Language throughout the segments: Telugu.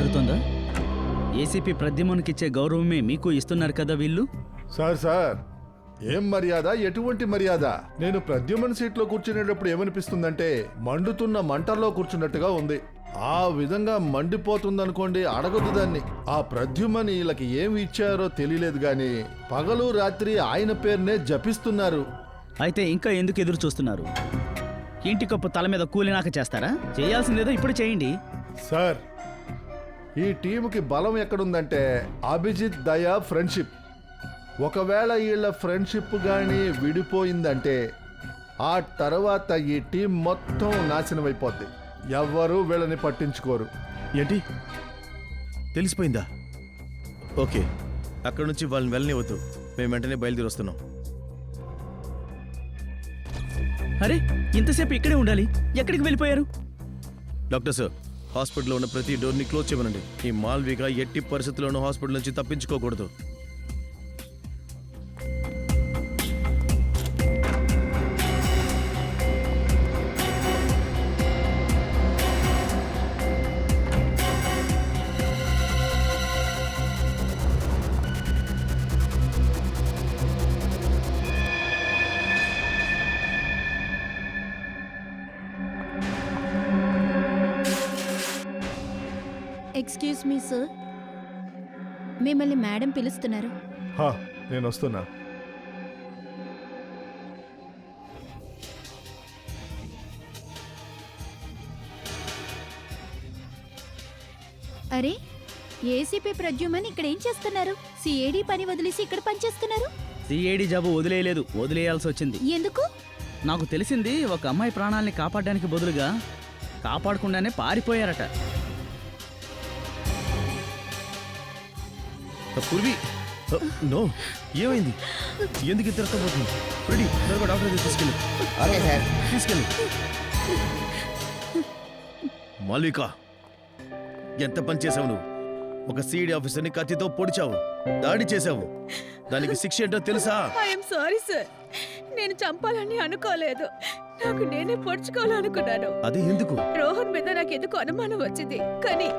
జరుగుతోందా? ఏసీపీ ప్రద్యుమ్నకిచ్చే గౌరవమే మీకు ఇస్తున్నారు కదా వీళ్ళు. సార్ ఏం మర్యాద, ఎటువంటి మర్యాద? నేను ప్రద్యుమన్ సీట్లో కూర్చునేటప్పుడు ఏమనిపిస్తుందంటే మండుతున్న మంటల్లో కూర్చున్నట్టుగా ఉంది. ఆ విధంగా మండిపోతుందనుకోండి, అడగదు దాన్ని. ఆ ప్రద్యుమన్ వీళ్ళకి ఏమి ఇచ్చారో తెలియలేదు గాని పగలు రాత్రి ఆయన పేరునే జపిస్తున్నారు. అయితే ఇంకా ఎందుకు ఎదురు చూస్తున్నారు? ఇంటి కప్పు తల మీద కూలినాక చేస్తారా? చేయాల్సిందేదో ఇప్పుడు చేయండి. సార్, ఈ టీముకి బలం ఎక్కడుందంటే అభిజిత్ దయా ఫ్రెండ్షిప్. ఒకవేళ వీళ్ళ ఫ్రెండ్షిప్ కానీ విడిపోయిందంటే ఆ తర్వాత ఈ టీం మొత్తం నాశనం అయిపోద్ది. ఎవ్వరూ వీళ్ళని పట్టించుకోరు. ఏంటి తెలిసిపోయిందా? ఓకే, అక్కడ నుంచి వాళ్ళని వెళ్ళనివ్వద్దు. మేము వెంటనే బయలుదేరి వస్తున్నాం. అరే, ఇంతసేపు ఇక్కడే ఉండాలి, ఎక్కడికి వెళ్ళిపోయారు? డాక్టర్ సార్, హాస్పిటల్లో ఉన్న ప్రతి డోర్ని క్లోజ్ చేయమనండి. ఈ మాల్విక ఎట్టి పరిస్థితుల్లోనూ హాస్పిటల్ నుంచి తప్పించుకోకూడదు. ఎక్స్క్యూజ్ మీ సార్, మిమ్మల్ని మేడం పిలుస్తున్నారు. నేను వస్తున్నా. అరే, ఏసీపీ ప్రద్యుమన్ ఇక్కడ ఏం చేస్తున్నారు? సిఐడి పని వదిలేసి ఇక్కడ పనిచేస్తున్నారు. సిఐడి జాబు వదిలేయలేదు, వదిలేయాల్సి వచ్చింది. ఎందుకు? నాకు తెలిసింది, ఒక అమ్మాయి ప్రాణాలని కాపాడడానికి బదులుగా కాపాడకుండానే పారిపోయారట. పూర్వి, నో, ఏమైంది? ఎందుకు తిరగబోతుంది? రెడీ, త్వరగా డాక్టర్ దగ్గరికి తీసుకెళ్ళు. Okay sir. తీసుకెళ్ళు. మాల్విక, ఎంత పని చేసావు నువ్వు? ఒక సిఐడి ఆఫీసర్ని కత్తితో పొడిచావు, దాడి చేశావు. దానికి శిక్ష ఏంటో తెలుసా? ఐఎమ్ సారీ సార్, నేను చంపాలని అనుకోలేదు. నాకు నేనే పొడుచుకోవాలనుకున్నాను. అది ఎందుకు? రోహన్ మీద నాకు ఎందుకు అనుమానం వచ్చింది, కానీ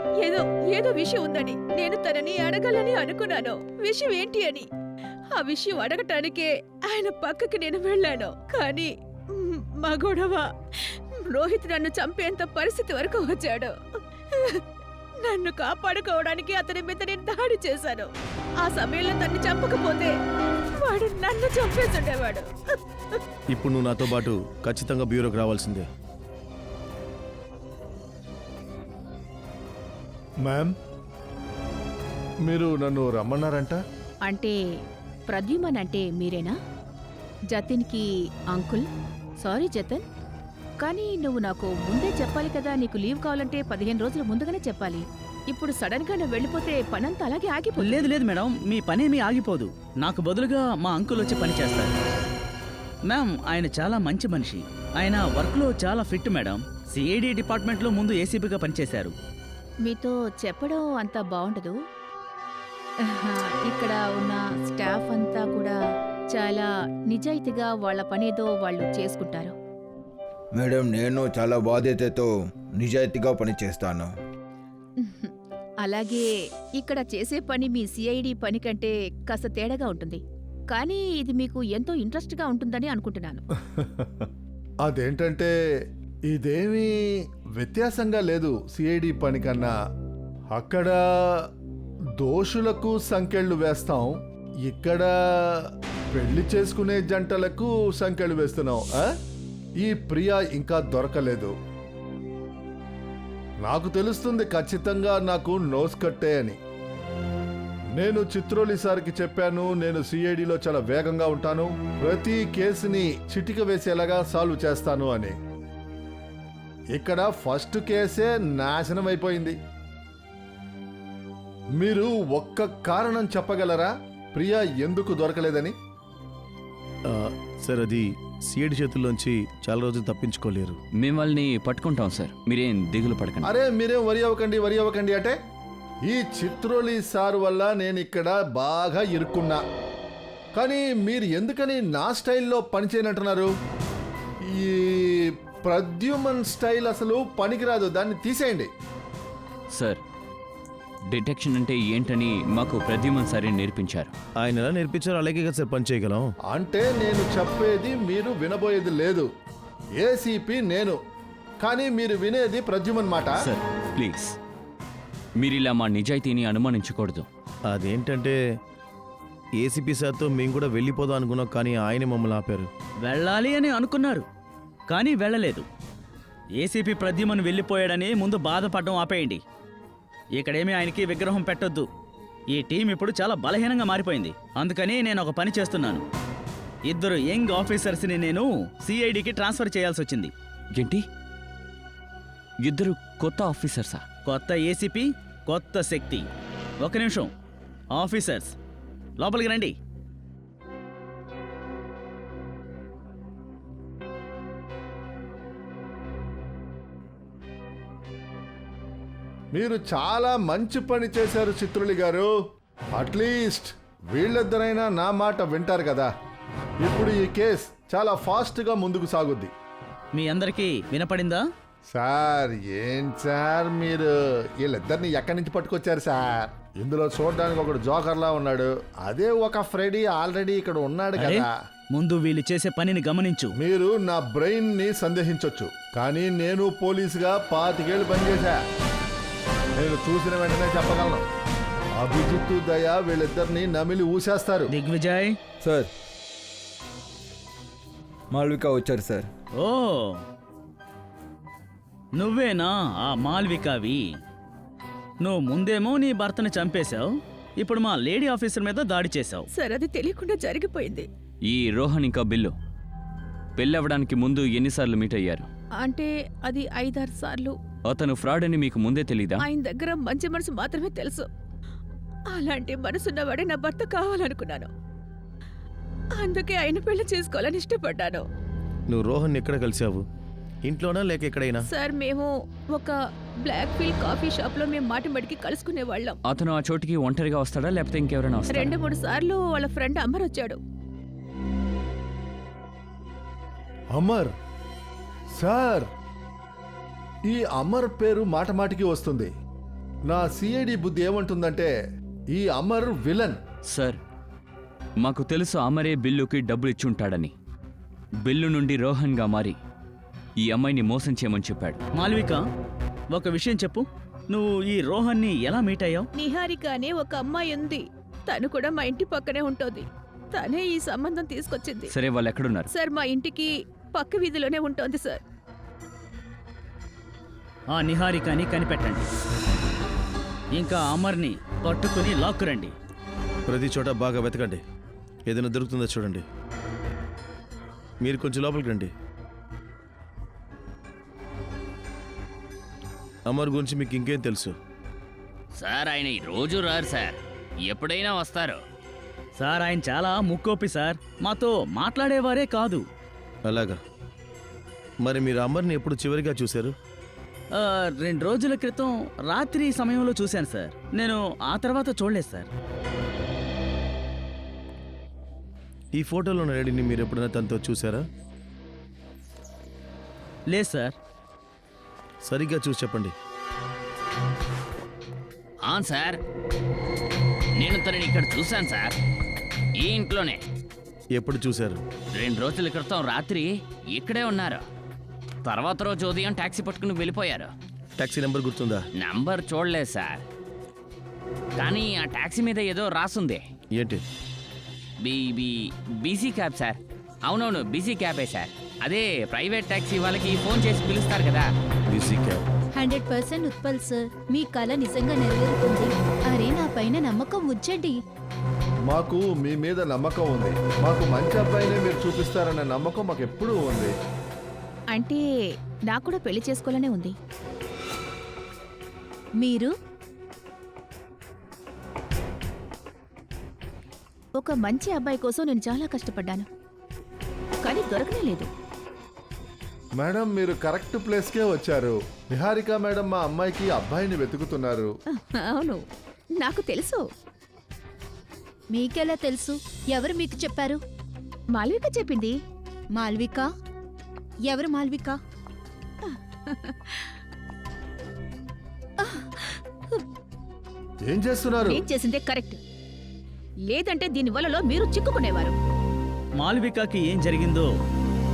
ఏదో విషయం ఉందని నేను తనని అడగాలని అనుకున్నాను. విషయం ఏంటి అని ఆ విషయం అడగటానికే ఆయన పక్కకి నేను వెళ్ళాను. కానీ మా గొడవ రోహిత్ నన్ను చంపేంత పరిస్థితి వరకు వచ్చాడు. నన్ను కాపాడుకోవడానికి అతని మీద నేను దాడి చేశాను. ఆ సమయంలో తన్ని చంపకపోతే వాడు నన్ను చంపేస్తుండేవాడు. ఇప్పుడు నువ్వు నాతో పాటు ఖచ్చితంగా బ్యూరోకి రావాల్సిందే. మ్యామ్, మీరు నన్ను రమ్మన్నారంట? అంటే ప్రద్యుమన్ అంటే మీరేనా? జతిన్కి అంకుల్. సారీ జతన్, కానీ నువ్వు నాకు ముందే చెప్పాలి కదా. నీకు లీవ్ కావాలంటే 15 రోజుల ముందుగానే చెప్పాలి. ఇప్పుడు సడన్ గా నువ్వు వెళ్ళిపోతే పనంతా అలాగే ఆగిపోతుంది. లేదు లేదు మేడం, మీ పనేమీ ఆగిపోదు. నాకు బదులుగా మా అంకుల్ వచ్చి పని చేస్తారు. మ్యామ్, ఆయన చాలా మంచి మనిషి. ఆయన వర్క్లో చాలా ఫిట్ మేడం. సిఐడి డిపార్ట్మెంట్లో ముందు ఏసీపీగా పనిచేశారు. మీతో చెప్పడం అంత బాగుండదు. ఇక్కడ ఉన్న స్టాఫ్ అంతా కూడా చాలా నిజాయితీగా వాళ్ళ పనేదో వాళ్ళు చేసుకుంటారు. మేడం, నేను చాలా బాధ్యతతో నిజాయితీగా పనిచేస్తాను. అలాగే ఇక్కడ చేసే పని మీ సిఐడి పని కంటే కాస్త తేడాగా ఉంటుంది, కానీ ఇది మీకు ఎంతో ఇంట్రెస్ట్గా ఉంటుందని అనుకుంటున్నాను. అదేంటంటే ఇదేమీ వ్యత్యాసంగా లేదు సిఐడి పని కన్నా. అక్కడ దోషులకు సంకెళ్ళు వేస్తాం, ఇక్కడ పెళ్లి చేసుకునే జంటలకు సంకెళ్ళు వేస్తున్నాం. ఈ ప్రియా ఇంకా దొరకలేదు. నాకు తెలుస్తుంది ఖచ్చితంగా నాకు నోస్ కట్టే అని. నేను చిత్రోలి సార్కి చెప్పాను, నేను సిఐడిలో చాలా వేగంగా ఉంటాను, ప్రతి కేసుని చిటిక వేసేలాగా సాల్వ్ చేస్తాను అని. ఇక్కడ ఫస్ట్ కేసే నాశనం అయిపోయింది. మీరు ఒక్క కారణం చెప్పగలరా ప్రియా ఎందుకు దొరకలేదని? సార్, అది సిఐడి చేతుల్లోంచి చాలా రోజులు తప్పించుకోలేరు. మిమ్మల్ని పట్టుకుంటాం సార్, మీరేం దిగులు పడకండి. అరే, మీరేం వరి అవ్వకండి అంటే ఈ చిత్రోలి సార్ వల్ల నేను ఇక్కడ బాగా ఇరుక్కున్నా. కానీ మీరు ఎందుకని నా స్టైల్లో పనిచేయనంటున్నారు? ఈ ప్రద్యుమన్ స్టైల్ అసలు పనికిరాదు, దాన్ని తీసేయండి. సార్, డిటెక్షన్ అంటే ఏంటని మాకు ప్రద్యుమన్ సరే నేర్పించారు. ఆయన ఎలా నేర్పించారో అలాగే కదా సార్ పని చేయగలం. అంటే నేను చెప్పేది మీరు వినబోయేది లేదు. ఏసీపీ నేను, కానీ మీరు వినేది ప్రద్యుమన్ మాట. సార్ ప్లీజ్, మీరిలా మా నిజాయితీని అనుమానించకూడదు. అదేంటంటే ఏసీపీ సార్తో మేము కూడా వెళ్ళిపోదాం అనుకున్నాం, కానీ ఆయన మమ్మల్ని ఆపారు. వెళ్ళాలి అని అనుకున్నారు కానీ వెళ్ళలేదు. ఏసీపీ ప్రద్యుమన్ వెళ్ళిపోయాడని ముందు బాధపడడం ఆపేయండి. ఇక్కడేమీ ఆయనకి విగ్రహం పెట్టొద్దు. ఈ టీం ఇప్పుడు చాలా బలహీనంగా మారిపోయింది. అందుకని నేను ఒక పని చేస్తున్నాను. 2 యంగ్ ఆఫీసర్స్ని నేను సిఐడికి ట్రాన్స్ఫర్ చేయాల్సి వచ్చింది. ఏంటి, 2 కొత్త ఆఫీసర్సా? కొత్త ఏసీపీ, కొత్త శక్తి. ఒక నిమిషం ఆఫీసర్స్, లోపలికి రండి. మీరు చాలా మంచి పని చేశారు చిత్రులి గారు. అట్లీస్ట్ వీళ్ళిద్దరైనా నా మాట వింటారు కదా. ఇప్పుడు ఈ కేస్ చాలా ఫాస్ట్గా ముందుకు సాగుద్ది. మీ అందరికీ వినపడిందా? సార్ ఏంటి సార్ మీరు వీళ్ళిద్దరిని ఎక్కడి నుంచి పట్టుకొచ్చారు సార్? ఇందులో చూడడానికి ఒకడు జోకర్లా ఉన్నాడు, అదే ఒక ఫ్రెడీ ఆల్రెడీ ఇక్కడ ఉన్నాడు అరే, కదా. ముందు వీళ్ళు చేసే పనిని గమనించు. మీరు నా బ్రెయిన్ ని సందేహించొచ్చు, కానీ నేను పోలీసుగా 25 ఏళ్ళు పనిచేశా. నేను చూసిన వెంటనే చెప్పగలను, అభిజిత్తు దయ వీళ్ళిద్దరిని నమిలి ఊసేస్తారు. దిగ్విజయ్. సార్, మాల్విక వచ్చారు సార్. ఓ, నువ్వేనా ఆ మాల్వికావి? నువ్వు ముందేమో నీ భర్తని చంపేశావు, ఇప్పుడు మా లేడీ ఆఫీసర్ మీద దాడి చేశావు. సార్ అది తెలియకుండా జరిగిపోయింది. ఈ రోహన్ ఇంకా బిల్లు పెళ్ళవడానికి ముందు ఎన్నిసార్లు మీట్ అయ్యారు? అంటే అది 5-6 సార్లు. అతను ఫ్రాడ్ అని మీకు ముందే తెలీదా? ఆయన దగ్గర మంచి మనసు మాత్రమే తెలుసు. అలాంటి మనసున్నవాడే నా భర్త కావాలనుకున్నాను. అందుకే ఆయన పెళ్లి చేసుకోవాలని ఇష్టపడ్డాను. నువ్వు రోహన్ ఎక్కడ కలిసావు? ఇంట్లోనా లేక ఎక్కడైనా? సార్ మేము ఒక బ్లాక్ ఫీల్ కాఫీ షాప్ లో మేము మాటిమాటికి కలుసుకునే వాళ్ళం. అతను ఆ చోటికి ఒంటరిగా వస్తాడా లేకపోతే ఇంకెవరైనా వస్తారా? 2-3 సార్లు వాళ్ళ ఫ్రెండ్ అమర్ వచ్చాడు. అమర్ సార్, ఈ అమర్ పేరు మాట మాటికి వస్తుంది. నా సిఐడి బుద్ధి ఏమంటుందంటే ఈ అమర్ విలన్. సార్, మాకు తెలుసు అమరే బిల్లుకి డబ్బులు ఇచ్చుంటాడని. బిల్లు నుండి రోహన్గా మారి ఈ అమ్మాయిని మోసం చేయమని చెప్పాడు. మాల్విక, ఒక విషయం చెప్పు, నువ్వు ఈ రోహన్ని ఎలా మీట్ అయ్యావు? నిహారిక అనే ఒక అమ్మాయి ఉంది. తను కూడా మా ఇంటి పక్కనే ఉంటుంది. తనే ఈ సంబంధం తీసుకొచ్చింది. సరే, వాళ్ళు ఎక్కడున్నారు? సార్ మా ఇంటికి పక్క వీధిలోనే ఉంటుంది సార్. ఆ నిహారికని కనిపెట్టండి, ఇంకా అమర్ని పట్టుకుని లాక్కురండి. ప్రతి చోట బాగా వెతకండి, ఏదైనా దొరుకుతుందో చూడండి. మీరు కొంచెం లోపలికి రండి. అమర్ గురించి మీకు ఇంకేం తెలుసు? సార్ ఆయన ఈ రోజు రారు సార్, ఎప్పుడైనా వస్తారు. సార్, ఆయన చాలా ముక్కోపి సార్, మాతో మాట్లాడేవారే కాదు. అలాగా? మరి మీరు అమర్ని ఎప్పుడు చివరిగా చూశారు? 2 రోజుల క్రితం రాత్రి సమయంలో చూశాను సార్. నేను ఆ తర్వాత చూడలేదు సార్. ఈ ఫోటోలో ఉన్న లేడీని మీరు ఎప్పుడైనా తనతో చూసారా? లేదు సార్. సరిగ్గా చూసి చెప్పండి. అవును సార్, నేను తనని ఇక్కడ చూశాను సార్, ఈ ఇంట్లోనే. ఎప్పుడు చూశారు? 2 రోజుల క్రితం రాత్రి ఇక్కడే ఉన్నారు. తర్వాత రోజు ఉదయం టాక్సీ పట్టుకుని వెళ్ళిపోయారు. టాక్సీ నెంబర్ గుర్తుందా? నంబర్ చూడలేదు సార్, కానీ ఆ టాక్సీ మీద ఏదో రాసుంది. ఏంటి? BC cab sir. అవునవును, బీసీ క్యాబే సార్. అదే ప్రైవేట్ టాక్సీ వాళ్ళకి ఫోన్ చేసి పిలుస్తారు కదా. BC cab. 100% ఉత్పల్ సార్, మీ కళ నిజంగా నెరవేరుతుంది. అరే, నా పైన నమ్మకం ఉంచండి. మాకు మీ మీద నమ్మకం ఉంది. మాకు మంచి అబ్బాయినే మీరు చూపిస్తారన్న నమ్మకం మాకు ఎప్పుడూ ఉంది. అంటే నాకు కూడా పెళ్లి చేసుకోవాలనే ఉంది. మీరు ఒక మంచి అబ్బాయి కోసం నేను చాలా కష్టపడ్డాను, కానీ దొరకనే లేదు. మేడం, మీరు కరెక్ట్ ప్లేస్కే వచ్చారు. నిహారిక మేడం మా అమ్మాయికి అబ్బాయిని వెతుకుతున్నారు. అవును, నాకు తెలుసు. మీకెలా తెలుసు? ఎవరు మీకు చెప్పారు? మాల్విక చెప్పింది. మాల్విక? ఎవరు మాల్విక? ఏం చేస్తున్నారు? ఏం చేసిందే కరెక్ట్. లేదంటే దీని వలలో మీరు చిక్కుకునేవారు. మాల్వికాకి ఏం జరిగిందో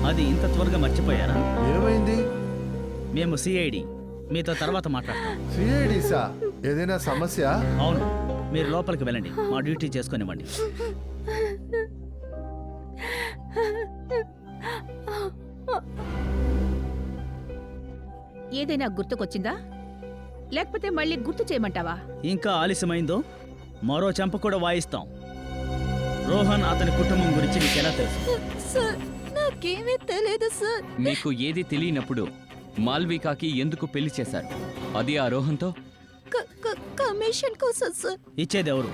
అది ఇంత త్వరగా మర్చిపోయారా? ఏమైంది? మేము సిఐడి మీతో తర్వాత మాట్లాడతాం. సిఐడిసా? ఏదైనా సమస్య? అవును, మీరు లోపలికి వెళ్ళండి, మా డ్యూటీ చేసుకొనివ్వండి. ఏదైనా గుర్తుకొచ్చిందా, లేకపోతే మళ్ళీ గుర్తు చేయమంటావా? ఇంకా ఆలస్యమైందో మరో చెంప కూడా వాయిస్తాం. రోహన్ అతని కుటుంబం గురించి నీకెలా తెలుసు? సార్ నాకేమీ తెలియదు సార్. మీకు ఏది తెలియనప్పుడు మాల్వికాకి ఎందుకు పెళ్లి చేశారు? అది ఆ రోహన్తో? కమిషన్ కోసం సార్. ఇచ్చేది ఎవరు?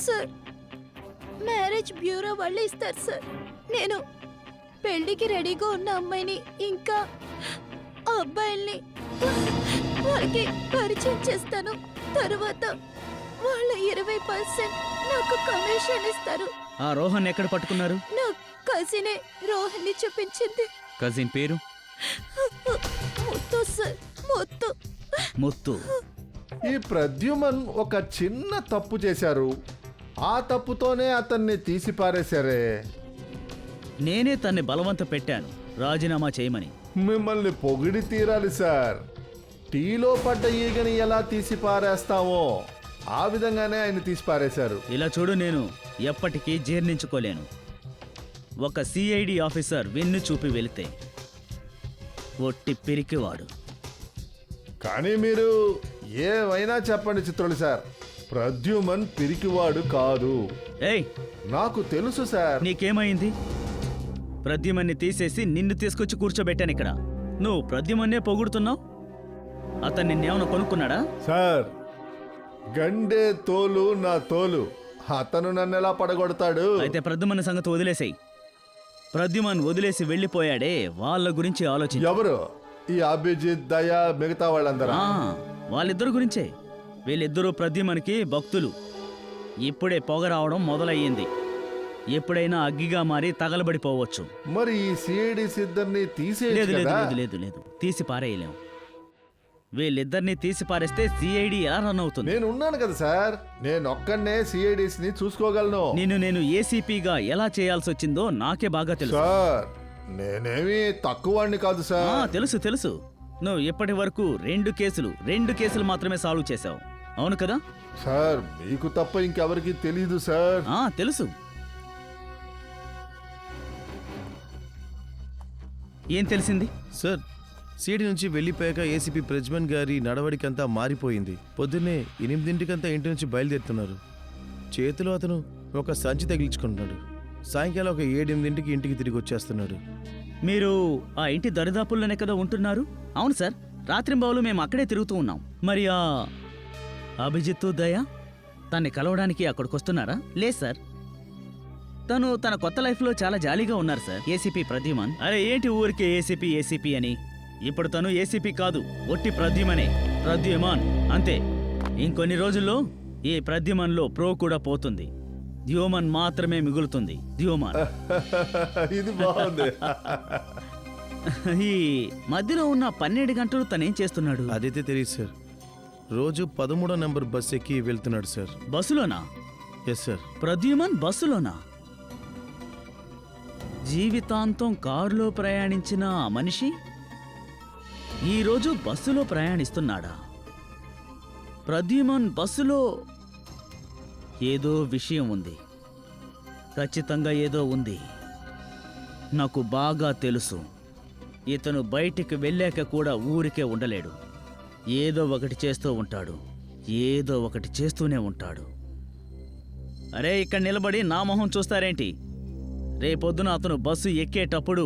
సార్ మ్యారేజ్ బ్యూరో వాళ్ళు ఇస్తారు సార్. నేను పెళ్లికి రెడీగా ఉన్న అమ్మాయిని ఇంకా ఆ అబ్బాయిల్ని వాళ్ళకి పరిచయం చేస్తాను. తర్వాత వాళ్ళ 20% నాకు కమిషన్ ఇస్తారు. ఆ రోహన్ ఎక్కడ పట్టుకున్నారు? నా కజినే రోహన్ని చూపించింది. కజిన్ పేరు? ముత్తు సార్, ముత్తు. ముత్తు. ఈ ప్రద్యుమన్ ఒక చిన్న తప్పు చేశారు. ఆ తప్పుతోనే అతన్ని తీసి పారేశారే. నేనే తన్ని బలవంత పెట్టాను రాజీనామా చేయమని. మిమ్మల్ని పొగిడి తీరాలి సార్. టీలో పడ్డ ఈగని ఎలా తీసి పారేస్తామో ఆ విధంగానే ఆయన తీసి పారేశారు. ఇలా చూడు, నేను ఎప్పటికీ జీర్ణించుకోలేను. ఒక సిఐడి ఆఫీసర్ వెన్ను చూపి వెళితే ఒట్టి పిరికివాడు. కానీ మీరు ఏమైనా చెప్పండి చిత్రులు సార్, ప్రద్యుమన్ పిరికివాడు కాదు. ఏయ్, నాకు తెలుసు సార్. నీకేమైంది? ప్రద్యుమన్ని తీసేసి నిన్ను తీసుకొచ్చి కూర్చోబెట్టాను ఇక్కడ. నువ్వు ప్రద్యుమన్నే పొగుడుతున్నావు. అతను నిన్నేమైనా కొనుక్కున్నాడా? సార్, గండే తోలు నా తోలు. అతను నన్ను ఎలా పడగొడతాడు? అయితే ప్రద్యుమన్ సంగతి వదిలేసేయ్. ప్రద్యుమన్ వదిలేసి వెళ్ళిపోయాడే, వాళ్ళ గురించి ఆలోచించు. ఎవరు? ఈ అభిజిత్, దయ, మిగతా వాళ్ళందరూ? ఆ, వాళ్ళిద్దరు గురించే. వీళ్ళిద్దరూ ప్రద్యుమన్కి భక్తులు. ఇప్పుడే పొగ రావడం మొదలయ్యింది. ఎప్పుడైనా అగ్గిగా మారి తగలబడిపోవచ్చు. మరి ఈ సిఐడి ఇద్దరిని లేదు తీసేయచ్చు లేదు కదా? లేదు లేదు లేదు తీసి పారేయలేం. వీళ్ళిద్దరిని తీసి పారేస్తే సిఐడి ఎలా రన్ అవుతుంది? నేను ఉన్నాను కదా సార్. నేను ఒక్కనే సిఐడిస్ ని చూసుకోగలను. నేను ఏసీపీగా ఎలా చేయాల్సి వచ్చిందో నాకే బాగా తెలుసు. సార్, నేనేమి తక్కువవాణ్ణి కాదు ఆ, సార్. తెలుసు తెలుసు. నువ్వు ఇప్పటి వరకు రెండు కేసులు మాత్రమే సాల్వ్ చేశావు, అవును కదా? సార్, మీకు తప్ప ఇంకెవరికి తెలీదు సార్. ఆ, తెలుసు. ఏం తెలిసింది? సార్, సీడీ నుంచి వెళ్ళిపోయాక ఏసీపీ ప్రజ్మన్ గారి నడవడికంతా మారిపోయింది. పొద్దున్నే 8 ఇంటి నుంచి బయలుదేరుతున్నారు. చేతిలో అతను ఒక సంచి తగిలించుకుంటున్నాడు. సాయంకాలం ఒక 7-8 ఇంటికి తిరిగి వచ్చేస్తున్నాడు. మీరు ఆ ఇంటి దరిదాపుల్లోనే కదా ఉంటున్నారు? అవును సార్, రాత్రింబావులు మేము అక్కడే తిరుగుతూ ఉన్నాం. మరి ఆ అభిజిత్, దయ తన్ని కలవడానికి అక్కడికి వస్తున్నారా? లేదు సార్, తను తన కొత్త లైఫ్లో చాలా జాలీగా ఉన్నారు సార్. ఏసీపీ ప్రద్యుమన్. అరే ఏంటి ఊరికే ఏసీపీ అని? ఇప్పుడు తను ఏసీపీ కాదు, ఒట్టి ప్రద్యుమనే. ప్రద్యుమన్ అంతే. ఇంకొన్ని రోజుల్లో ఈ ప్రద్యుమన్లో ప్రో కూడా పోతుంది. ద్యోమన్ మాత్రమే మిగులుతుంది. ద్యోమన్. ఇది బాగుంది. ఈ మధ్యలో ఉన్న 12 గంటలు తనేం చేస్తున్నాడు? అదైతే తెలియదు సార్. రోజు 13వ నెంబర్ బస్ ఎక్కి వెళ్తున్నాడు సార్. బస్సులోనా? Yes sir. ప్రద్యుమన్ బస్సులోనా? జీవితాంతం కారులో ప్రయాణించిన ఆ మనిషి ఈరోజు బస్సులో ప్రయాణిస్తున్నాడా? ప్రద్యుమన్ బస్సులో ఏదో విషయం ఉంది. ఖచ్చితంగా ఏదో ఉంది. నాకు బాగా తెలుసు. ఇతను బయటికి వెళ్ళాక కూడా ఊరికే ఉండలేడు. ఏదో ఒకటి చేస్తూ ఉంటాడు. ఏదో ఒకటి చేస్తూనే ఉంటాడు. అరే, ఇక్కడ నిలబడి నా మొహం చూస్తారేంటి? రేపొద్దున అతను బస్సు ఎక్కేటప్పుడు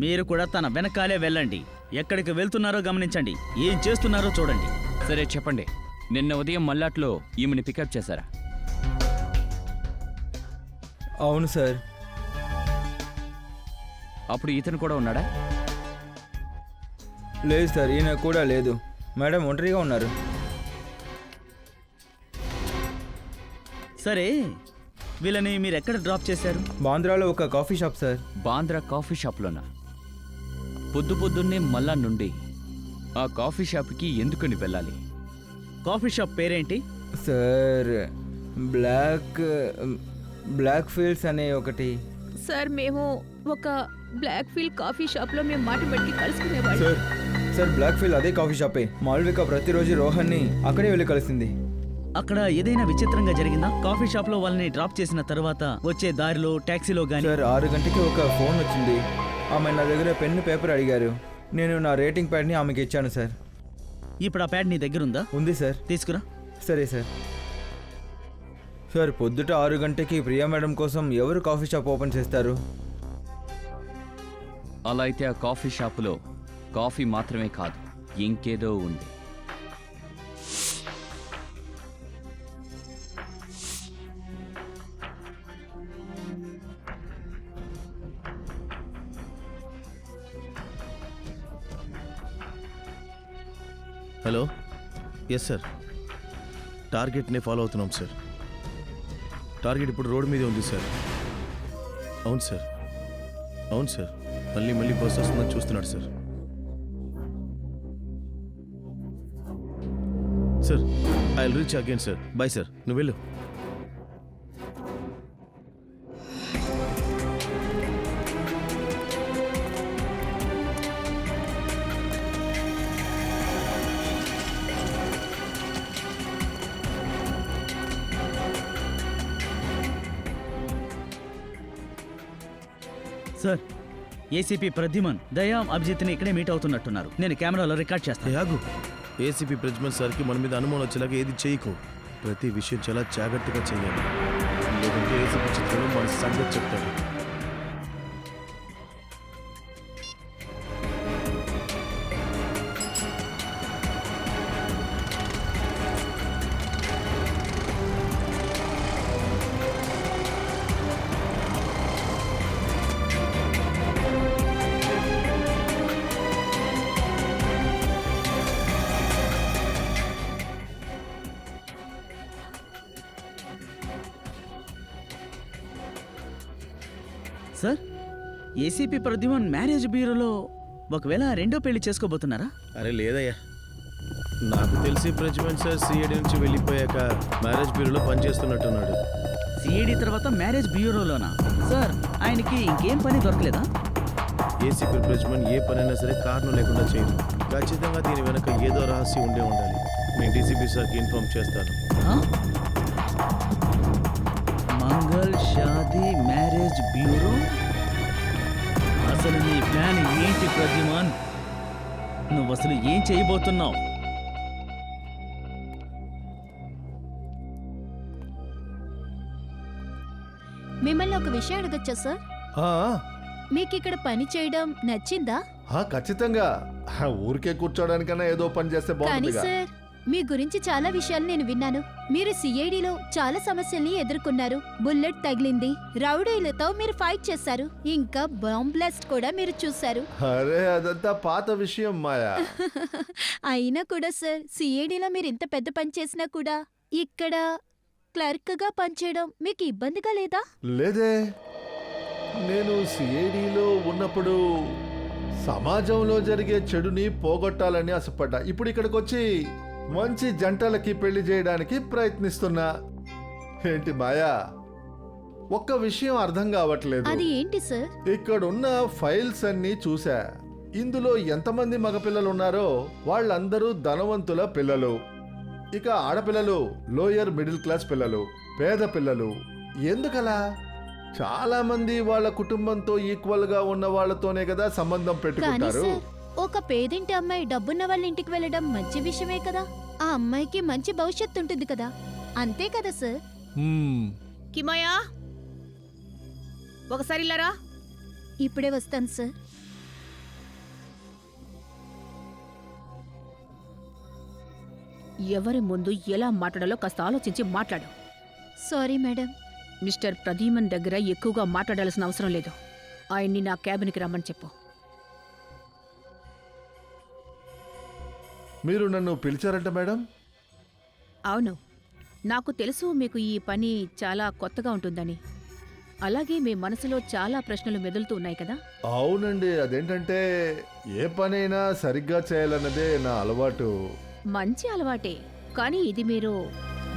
మీరు కూడా తన వెనకాలే వెళ్ళండి. ఎక్కడికి వెళ్తున్నారో గమనించండి, ఏం చేస్తున్నారో చూడండి. సరే చెప్పండి, నిన్న ఉదయం మల్లాట్లో ఈమెని పికప్ చేశారా? అవును సార్. అప్పుడు ఇతను కూడా ఉన్నాడా? లేదు సార్, ఈయన కూడా లేదు. మేడం ఒంటరిగా ఉన్నారు. సరే, వీళ్ళని మీరు ఎక్కడ డ్రాప్ చేశారు? బాంద్రాలో ఒక coffee shop sir. Bandra coffee షాప్లోనా? పొద్దున్నే మల్లా నుండి ఆ కాఫీ షాప్కి ఎందుకని వెళ్ళాలి? కాఫీ షాప్ పేరేంటి? సార్ బ్లాక్ బ్లాక్ ఫీల్డ్స్ అనే ఒకటి. సార్ మేము ఒక బ్లాక్ ఫీల్డ్ కాఫీ షాప్ లో మేము మాట పెట్టి కలుసుకునేవాళ్ళం. సార్ సార్ బ్లాక్ ఫీల్డ్ అదే కాఫీ షాపే. మాల్విక ప్రతిరోజు రోహన్ని అక్కడే వెళ్ళి కలిసింది. అక్కడ ఏదైనా విచిత్రంగా జరిగిందా? కాఫీ షాప్ లో వాళ్ళని డ్రాప్ చేసిన తర్వాత వచ్చే దారిలో టాక్సీలో గానీ? సార్ 6 గంటకి ఒక ఫోన్ వచ్చింది. ఆమె నా దగ్గర పెన్ను పేపర్ అడిగారు. నేను నా రేటింగ్ ప్యాడ్ని ఆమెకి ఇచ్చాను సార్. ఇప్పుడు ఆ ప్యాడ్ నీ దగ్గర ఉందా? ఉంది సార్. తీసుకురా. సరే సార్. సార్ పొద్దుట 6 గంటకి ప్రియా మేడం కోసం ఎవరు కాఫీ షాప్ ఓపెన్ చేస్తారు? అలా అయితే ఆ కాఫీ షాపులో కాఫీ మాత్రమే కాదు, ఇంకేదో ఉంది. Hello, yes sir. టార్గెట్ని ఫాలో అవుతున్నాం సార్. టార్గెట్ ఇప్పుడు రోడ్డు మీద ఉంది సార్. అవును సార్, అవును సార్. మళ్ళీ బస్ వస్తుందని చూస్తున్నాడు sir. Sir I will reach again sir. Bye sir, నువ్వు వెళ్ళు. సార్, ఏసీపీ ప్రద్యుమన్ దయా అభిజిత్ని ఇక్కడే మీట్ అవుతున్నట్టున్నారు. నేను కెమెరాలో రికార్డ్ చేస్తాను. యాగు, ఏసీపీ ప్రజ్మల్ సార్కి మన మీద అనుమానం వచ్చేలాగా ఏది చేయకు. ప్రతి విషయం చాలా జాగ్రత్తగా చేయాలి. లేదంటే ఏసీపీ చిత్రంలో మన సంగతి చెప్తాడు. సార్, ఏసీపీ ప్రద్యుమన్ మ్యారేజ్ బ్యూరోలో ఒకవేళ రెండో పెళ్లి చేసుకోబోతున్నారా? అరే లేదయ్యా, నాకు తెలిసి ప్రజ్మల్ సార్ సిఐడి నుంచి వెళ్ళిపోయాక మ్యారేజ్ బ్యూరోలో పనిచేస్తున్నట్టున్నాడు. సిఐడి తర్వాత మ్యారేజ్ బ్యూరోలోనా? సార్, ఆయనకి ఇంకేం పని దొరకలేదా? ఏసీపీ ప్రజ్మల్ ఏ పనైనా సరే కారణం లేకుండా చేయదు. ఖచ్చితంగా దీని వెనక ఏదో రహస్యం ఉండే ఉండాలి. నేను డీసీపీ సార్కి ఇన్ఫార్మ్ చేస్తాను. ఆ? Mangal Shaadi marriage bureau? అసలు నీ ప్లాన్ ఏంటి ప్రద్యుమన్? నువ్వు అసలు ఏం చేయబోతున్నావు? మిమ్మల్ని ఒక విషయం అడగచ్చా సార్? ఆ, మీకు ఇక్కడ పని చేయడం నచ్చిందా? ఖచ్చితంగా. ఊరికే కూర్చోడానికన్నా ఏదో పని చేస్తే కానీ బాగుంటుందిగా. సార్, మీ గురించి చాలా విషయాలు నేను విన్నాను. మీరు సిఐడిలో చాలా సమస్యల్ని ఎదుర్కొన్నారు. బుల్లెట్ తగిలింది, రౌడీలతో మీరు ఫైట్ చేశారు, ఇంకా బాంబ్ బ్లాస్ట్ కూడా మీరు చూశారు. అరే అదంతా పాత విషయం మాయా. అయినా కూడా సార్, సిఐడిలో మీరు ఇంత పెద్ద పని చేసినా కూడా ఇక్కడ క్లర్క్ గా పనిచేయడం మీకు ఇబ్బందిగా లేదా? లేదే, నేను సిఐడిలో ఉన్నప్పుడు సమాజంలో జరిగే చెడుని పోగొట్టాలని ఆశపడ్డా. ఇప్పుడు ఇక్కడికి వచ్చి మంచి జంటలకి పెళ్లి చేయడానికి ప్రయత్నిస్తున్నా. ఏంటి మాయా, ఒక్క విషయం అర్థం కావట్లేదు. అది ఏంటి సార్? ఇక్కడున్న ఫైల్స్ అన్నీ చూసా. ఇందులో ఎంతమంది మగపిల్లలు ఉన్నారో వాళ్ళందరూ ధనవంతుల పిల్లలు. ఇక ఆడపిల్లలు లోయర్ మిడిల్ క్లాస్ పిల్లలు, పేద పిల్లలు. ఎందుకలా? చాలా మంది వాళ్ళ కుటుంబంతో ఈక్వల్ గా ఉన్న వాళ్ళతోనే కదా సంబంధం కానీ పెట్టుకుంటారు. సార్, ఒక పేదింటి అమ్మాయి డబ్బున్న వాళ్ళ ఇంటికి వెళ్ళడం మంచి విషయమే కదా. ఆ అమ్మాయికి మంచి భవిష్యత్తు ఉంటుంది కదా. అంతే కదా సార్? కిమయా, ఒకసారి ఇల్లారా. ఇప్పుడే వస్తాను సార్. ఎవరి ముందు ఎలా మాట్లాడాలో కాస్త ఆలోచించి మాట్లాడు. Sorry madam. మిస్టర్ ప్రదీమన్ దగ్గర ఎక్కువగా మాట్లాడాల్సిన అవసరం లేదు. ఆయన్ని నా క్యాబిన్కి రమ్మని చెప్పు. మీరు నన్ను పిలిచారంట మేడం? అవును, నాకు తెలుసు మీకు ఈ పని చాలా కొత్తగా ఉంటుందని. అలాగే మీ మనసులో చాలా ప్రశ్నలు మెదులుతూ ఉన్నాయి కదా? అవునండి, అదేంటంటే ఏ పనైనా సరిగ్గా చేయాలన్నదే నా అలవాటు. మంచి అలవాటే, కానీ ఇది మీరు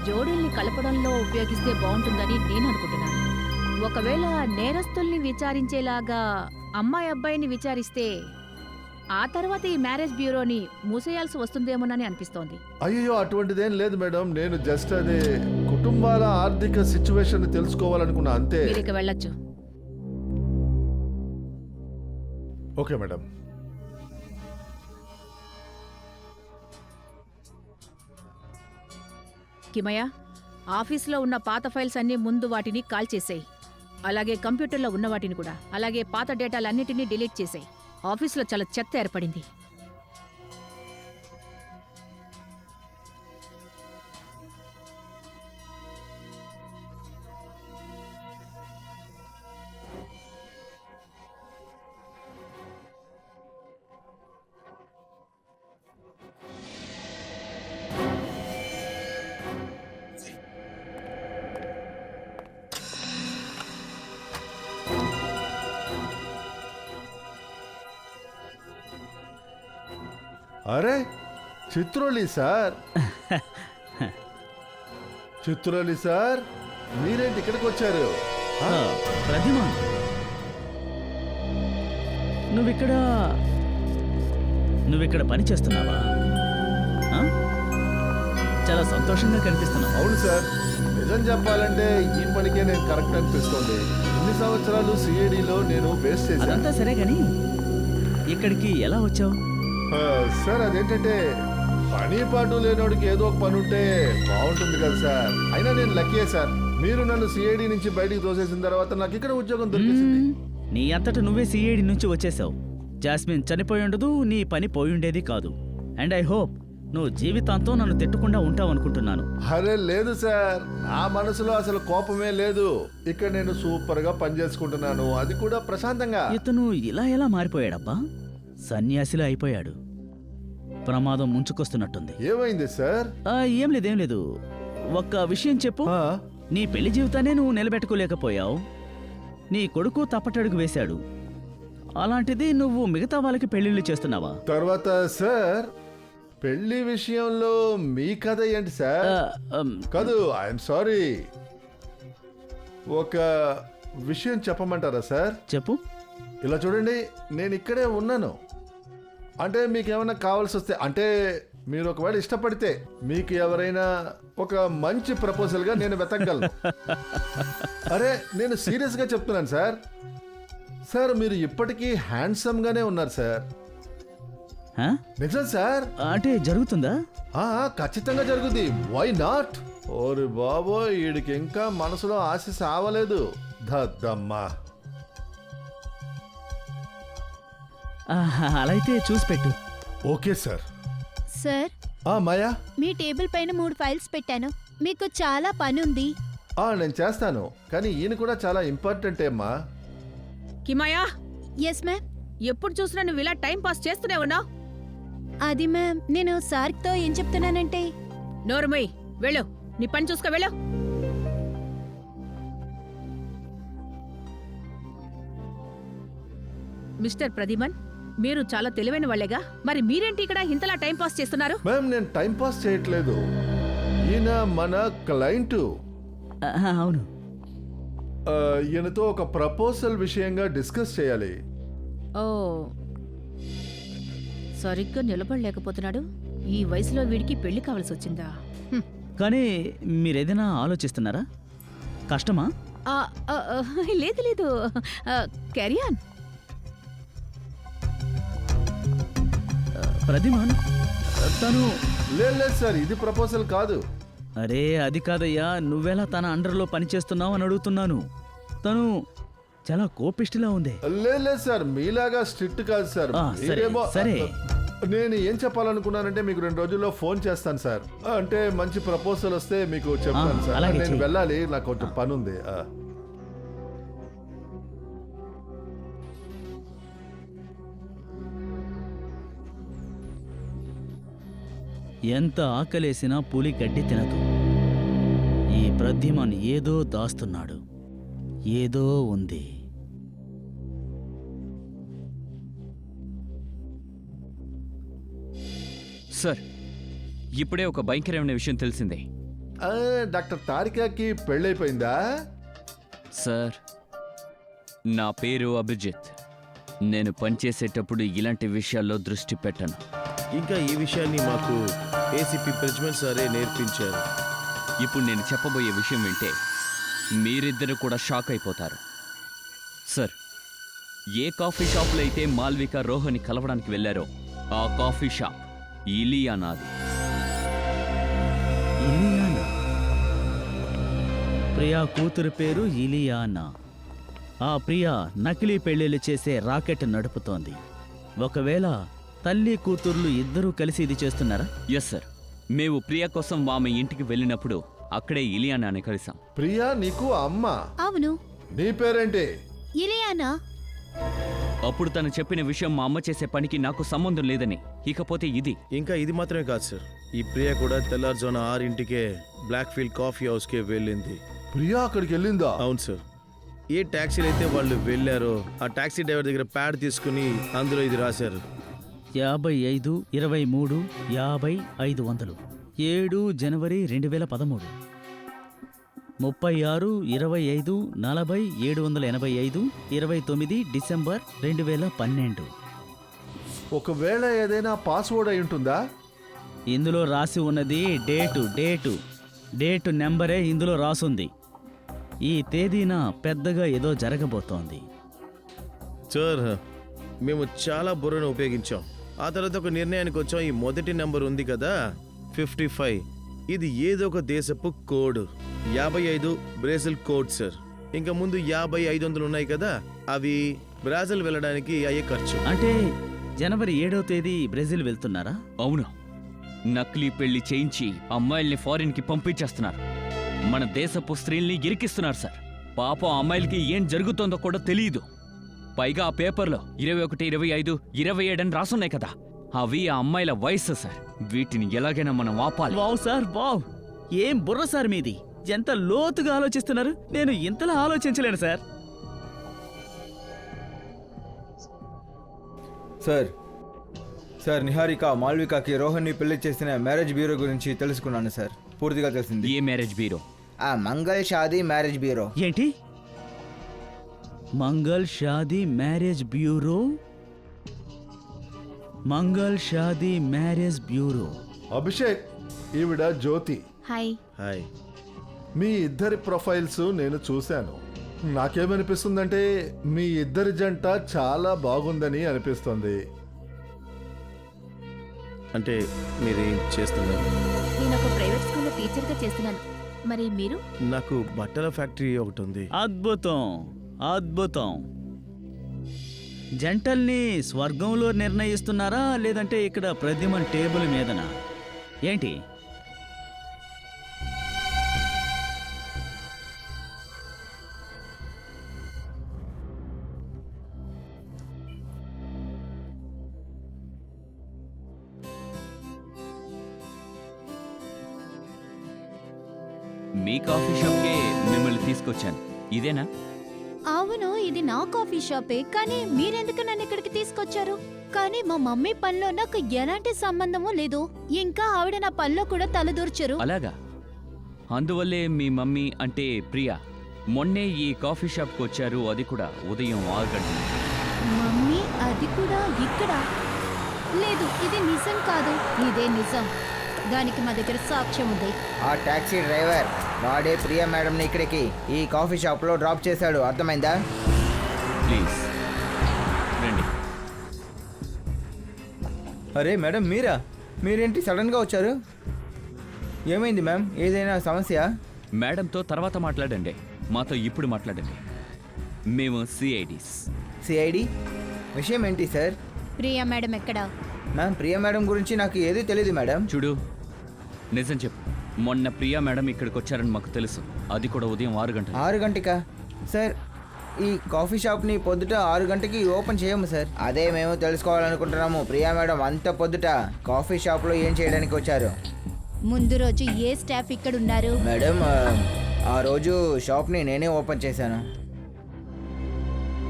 జోడీల్ని కలపడంలో ఉపయోగిస్తే బాగుంటుందని నేను అనుకుంటున్నాను. ఒకవేళ నేరస్తుల్ని విచారించేలాగా అమ్మాయి అబ్బాయిని విచారిస్తే ఆ తర్వాత ఈ మ్యారేజ్ బ్యూరోని మూసేయాల్సి వస్తుందేమోనని అనిపిస్తోంది. అయ్యో అటువంటిదేం లేదు మేడం, నేను జస్ట్ అదే కుటుంబాల ఆర్థిక సిచ్యువేషన్ తెలుసుకోవాలనుకున్నా అంతే. మీరు ఇక వెళ్ళొచ్చు. Okay madam. కిమయ్య, ఆఫీస్లో ఉన్న పాత ఫైల్స్ అన్ని ముందు వాటిని కాల్ చేసేయి. అలాగే కంప్యూటర్లో ఉన్న వాటిని కూడా. అలాగే పాత డేటాలన్నిటినీ డిలీట్ చేసేయి. ఆఫీస్లో చాలా చెత్త ఏర్పడింది. అరే చిత్రోలి సార్, చిత్రోలి సార్, మీరేంటి ఇక్కడికి వచ్చారు? ప్రద్యుమన్, నువ్విక్కడ పని చేస్తున్నావా? ఆ? చాలా సంతోషంగా కనిపిస్తున్నావు. అవును సార్, నిజం చెప్పాలంటే ఈ పనికే నేను కరెక్ట్ అనిపిస్తుంది. ఇన్ని సంవత్సరాలు సిఐడిలో నేను బేస్ చేశాను. అదంతా సరే గాని ఇక్కడికి ఎలా వచ్చావు? సార్ అదేంటంటే పని పాటు లేనోడికి ఏదో ఒక పని ఉంటే బాగుంటుంది కదా సార్. అయినా నేను లక్కీ సార్, మీరు నన్ను సిఐడి నుంచి బయటికి తోసేసిన తర్వాత నాకు ఇక్కడ ఉద్యోగం దొరికింది. నీ అంతటా నువ్వే సిఐడి నుంచి వచ్చేసావు. జాస్మిన్ చనిపోయి ఉండదు, నీ పని పోయి ఉండేది కాదు. అండ్ ఐ హోప్ నువ్వు జీవితాంతం నన్ను తిట్టకుండా ఉంటావు అనుకుంటున్నాను. అరే లేదు సార్, నా మనసులో అసలు కోపమే లేదు. ఇక్కడ నేను సూపర్ గా పని చేసుకుంటున్నాను, అది కూడా ప్రశాంతంగా. ఇతను ఇలా ఎలా మారిపోయాడబ్బా? సన్యాసిలా అయిపోయాడు. ప్రమాదం ముంచుకొస్తున్నట్టుంది. ఏమైంది సార్? ఏం లేదు. ఒక్క విషయం చెప్పు. ఆ, నీ పెళ్లి జీవితాన్ని నువ్వు నిలబెట్టుకోలేకపోయావు. నీ కొడుకు తప్పటడుగు వేశాడు. అలాంటిది నువ్వు మిగతా వాళ్ళకి పెళ్లిళ్ళు చేస్తున్నావా? తర్వాత సార్ పెళ్లి విషయంలో మీ కథ ఏంటి సార్? కాదు, ఐఎమ్ సారీ, ఒక విషయం చెప్పమంటారా సార్? చెప్పు. ఇలా చూడండి, నేను ఇక్కడే ఉన్నాను. అంటే మీకు ఏమైనా కావాల్సి వస్తే, అంటే మీరు ఒకవేళ ఇష్టపడితే మీకు ఎవరైనా ఒక మంచి ప్రపోజల్గా నేను వెతకగలను. అరే నేను సీరియస్గా చెప్తున్నాను సార్. సార్ మీరు ఇప్పటికీ హ్యాండ్సమ్గానే ఉన్నారు సార్. ఆ? నిజం సార్. అంటే జరుగుతుందా? ఖచ్చితంగా జరుగుద్ది. Why not? ఓరి బాబో, వీడికి ఇంకా మనసులో ఆశ సావలేదు. దద్దమ్మా. అలా అయితే చూసి పెట్టు. Okay sir. సార్, మాయా, మీ టేబుల్ పైన 3 ఫైల్స్ పెట్టాను. మీకు చాలా పని ఉంది. నేను చేస్తాను, కానీ ఈయన కూడా చాలా ఇంపార్టెంట్ అమ్మా. కిమయ్య, ఎస్ మ్యామ్. ఎప్పుడు చూసినా నువ్వు ఇలా టైం పాస్ చేస్తూనే ఉన్నావు. అది మ్యామ్, నేను సార్తో ఏం చెప్తున్నానంటే, నోరుమోయ్, వెళ్ళు, నీ పని చూసుకో, వెళ్ళు. మిస్టర్ ప్రదీమన్, మీరు చాలా తెలివైన వాళ్ళేగా, మరి మీరేంటి ఇక్కడ ఇంతలా టైం పాస్ చేస్తున్నారు? మ్యామ్ నేను టైం పాస్ చేయట్లేదు, ఈయన మన క్లయింట్. అవును. ఈయనతో ఒక ప్రపోజల్ విషయంగా డిస్కస్ చేయాలి. ఓ, సరిగ్గా నిలబడలేకపోతున్నాడు. ఈ వయసులో వీడికి పెళ్లి కావాల్సి వచ్చిందా? కానీ మీరేదైనా ఆలోచిస్తున్నారా? కష్టమా? లేదు లేదు, క్యారియాన్. ప్రతిమాన్, తను లేదు సార్, ఇది ప్రపోజల్ కాదు. అరే అది కాదయ్యా, నువ్వెలా తన అండర్లో పనిచేస్తున్నావు అని అడుగుతున్నాను. తను చాలా కోపిష్టిలా ఉంది. లేదు సార్, మీలాగా స్ట్రిక్ట్ కాదు సార్. సరే, మీరేమో సరే. నేను ఏం చెప్పాలనుకున్నానంటే మీకు 2 రోజుల్లో ఫోన్ చేస్తాను సార్. అంటే మంచి ప్రపోజల్ వస్తే మీకు చెప్తాను సార్. అలాగే నేను చెయ్యి. వెళ్ళాలి, నాకు కొంచెం పని ఉంది. ఎంత ఆకలేసినా పులి గడ్డి తినదు. ఈ ప్రద్యుమన్ ఏదో దాస్తున్నాడు, ఏదో ఉంది. సార్, ఇప్పుడే ఒక భయంకరమైన విషయం తెలిసిందే. డాక్టర్ తారికాకి పెళ్ళైపోయిందా? సార్, నా పేరు అభిజిత్. నేను పనిచేసేటప్పుడు ఇలాంటి విషయాల్లో దృష్టి పెట్టను. ఇంకా ఈ విషయాన్ని మాకు ఏసీపీ ప్రెజ్మన్ సారే నేర్పించారు. ఇప్పుడు నేను చెప్పబోయే విషయం వింటే మీరిద్దరు కూడా షాక్ అయిపోతారు. సార్, ఏ కాఫీ షాప్లో అయితే మాల్విక రోహన్ని కలవడానికి వెళ్ళారో ఆ కాఫీ షాప్ ఇలియానాది. ఇలియానా? ప్రియా కూతురు పేరు ఇలియానా. ఆ ప్రియా నకిలీ పెళ్లిళ్ళు చేసే రాకెట్ నడుపుతోంది. ఒకవేళ తల్లి కూతుర్లు ఇద్దరూ కలిసి ఇది చేస్తున్నారా? ఎస్ సార్, మేము ప్రియా కోసం ఆమె ఇంటికి వెళ్ళినప్పుడు అక్కడే ఇలియానాని కలిసాం. ప్రియా నీకు అమ్మ? అవును, నీ పేరేంటి? ఇలియానా. అప్పుడు తను చెప్పిన విషయం మా అమ్మ చేసే పనికి నాకు సంబంధం లేదని. ఇకపోతే ఇది ఇంకా ఇది మాత్రమే కాదు సార్, ఈ ప్రియ కూడా తెల్లారుజామున 6 బ్లాక్ ఫీల్డ్ కాఫీ హౌస్కే వెళ్ళింది. ప్రియా అక్కడికి వెళ్ళిందా? అవును సార్. ఏ ట్యాక్సీలు అయితే వాళ్ళు వెళ్ళారో ఆ ట్యాక్సీ డ్రైవర్ దగ్గర ప్యాడ్ తీసుకుని అందులో ఇది రాశారు. 55 23 50 500 7 జనవరి 2013 36 25 40 785 29 డిసెంబర్ 2012. ఒకవేళ ఏదైనా పాస్వర్డ్ అయి ఉంటుందా? ఇందులో రాసి ఉన్నది డేటు నెంబరే ఇందులో రాసుంది. ఈ తేదీన పెద్దగా ఏదో జరగబోతోంది. సార్, మేము చాలా బుర్రను ఉపయోగించాం. ఆ తర్వాత ఒక నిర్ణయానికి వచ్చాం. ఈ మొదటి నెంబర్ ఉంది కదా 55, ఇది ఏదో ఒక దేశపు కోడ్. 55 Brazil code sir. ఇంకా ముందు 50 500 ఉన్నాయి కదా, అవి బ్రెజిల్ వెళ్ళడానికి అయ్యే ఖర్చు. అంటే జనవరి 7వ తేదీ బ్రెజిల్ వెళ్తున్నారా? అవును, నకిలీ పెళ్లి చేయించి అమ్మాయిల్ని ఫారిన్కి పంపించేస్తున్నారు. మన దేశపు స్త్రీల్ని ఇరికిస్తున్నారు సార్. పాపం అమ్మాయిలకి ఏం జరుగుతోందో కూడా తెలియదు. పైగా ఆ పేపర్లో 21, 25, 27 అని రాసున్నాయి కదా, అవి ఆ అమ్మాయిల వయస్సు సార్. వీటిని ఎలాగైనా మనం ఆపాలి. Wow sir, wow! ఏం బుర్ర సార్ మీది! ఎంత లోతుగా ఆలోచిస్తున్నారు. నేను ఇంతలా ఆలోచించలేను సార్. సార్ నిహారిక మాల్వికకి రోహన్ని పెళ్లి చేసిన మ్యారేజ్ బ్యూరో గురించి తెలుసుకున్నాను సార్. పూర్తిగా తెలిసింది. ఏ మ్యారేజ్ బ్యూరో? ఆ మంగళ్ షాదీ మ్యారేజ్ బ్యూరో. ఏంటి? Mangal Shaadi marriage bureau? Mangal Shaadi marriage bureau. Abhishek, ఈవిడ జ్యోతి. హాయ్. హాయ్. మీ ఇద్దరి ప్రొఫైల్స్ నేను చూశాను. నాకేమనిపిస్తుందంటే మీ ఇద్దరి జంట చాలా బాగుందని అనిపిస్తుంది. అంటే మీరేం చేస్తున్నారు? నేను ఒక ప్రైవేట్ స్కూల్లో టీచర్గా చేస్తున్నాను. మరి మీరు? నాకు బట్టల ఫ్యాక్టరీ ఒకటి ఉంది. అద్భుతం, అద్భుతం. జంటల్ని స్వర్గంలో నిర్ణయిస్తున్నారా లేదంటే ఇక్కడ ప్రతిమ టేబుల్ మీదనా? ఏంటి? మీ కాఫీ షాప్కే మిమ్మల్ని తీసుకొచ్చాను. ఇదేనా? అవును, ఇది నా కాఫీ షాపే. కానీ మీరెందుకు నన్ను ఇక్కడికి తీసుకొచ్చారు? కానీ మా మమ్మీ పనిలో నాకు ఎలాంటి సంబంధము లేదు. ఇంకా ఆవిడ నా పనిలో కూడా తలదూర్చరు. అలాగా? అందువల్లే మీ మమ్మీ అంటే ప్రియా మొన్నే ఈ కాఫీ షాప్కి వచ్చారు. అది కూడా ఉదయం 6 గంటలకు. మమ్మీ అది కూడా ఇక్కడ? లేదు, ఇది నిజం కాదు. ఇదే నిజం. దానికి మా దగ్గర సాక్ష్యం ఉంది. ఆ టాక్సీ డ్రైవర్ వాడే ప్రియా మేడంని ఇక్కడికి ఈ కాఫీ షాప్లో డ్రాప్ చేశాడు. అర్థమైందా? ప్లీజ్ రండి. అరే మేడం, మీరేంటి సడన్గా వచ్చారు? ఏమైంది మ్యామ్? ఏదైనా సమస్య? మేడంతో తర్వాత మాట్లాడండి, మాతో ఇప్పుడు మాట్లాడండి. మేము సిఐడీస్. సిఐడి విషయం ఏంటి సార్? ప్రియా మేడం ఎక్కడా? మ్యామ్, ప్రియా మేడం గురించి నాకు ఏది తెలియదు మేడం. చూడు, నిజం చెప్పు. మొన్న ప్రియా మేడం ఇక్కడికి వచ్చారని మాకు తెలుసు. అది కూడా ఉదయం 6 గంటలకు. 6 గంటకా? సార్, ఈ కాఫీ షాప్ని పొద్దుట 6 గంటకి ఓపెన్ చేయము సార్. అదే మేము తెలుసుకోవాలనుకుంటున్నాము. ప్రియా మేడం అంత పొద్దుట కాఫీ షాప్లో ఏం చేయడానికి వచ్చారు? ముందు రోజు ఏ స్టాఫ్ ఇక్కడ ఉన్నారు? మేడం, ఆ రోజు షాప్ని నేనే ఓపెన్ చేశాను.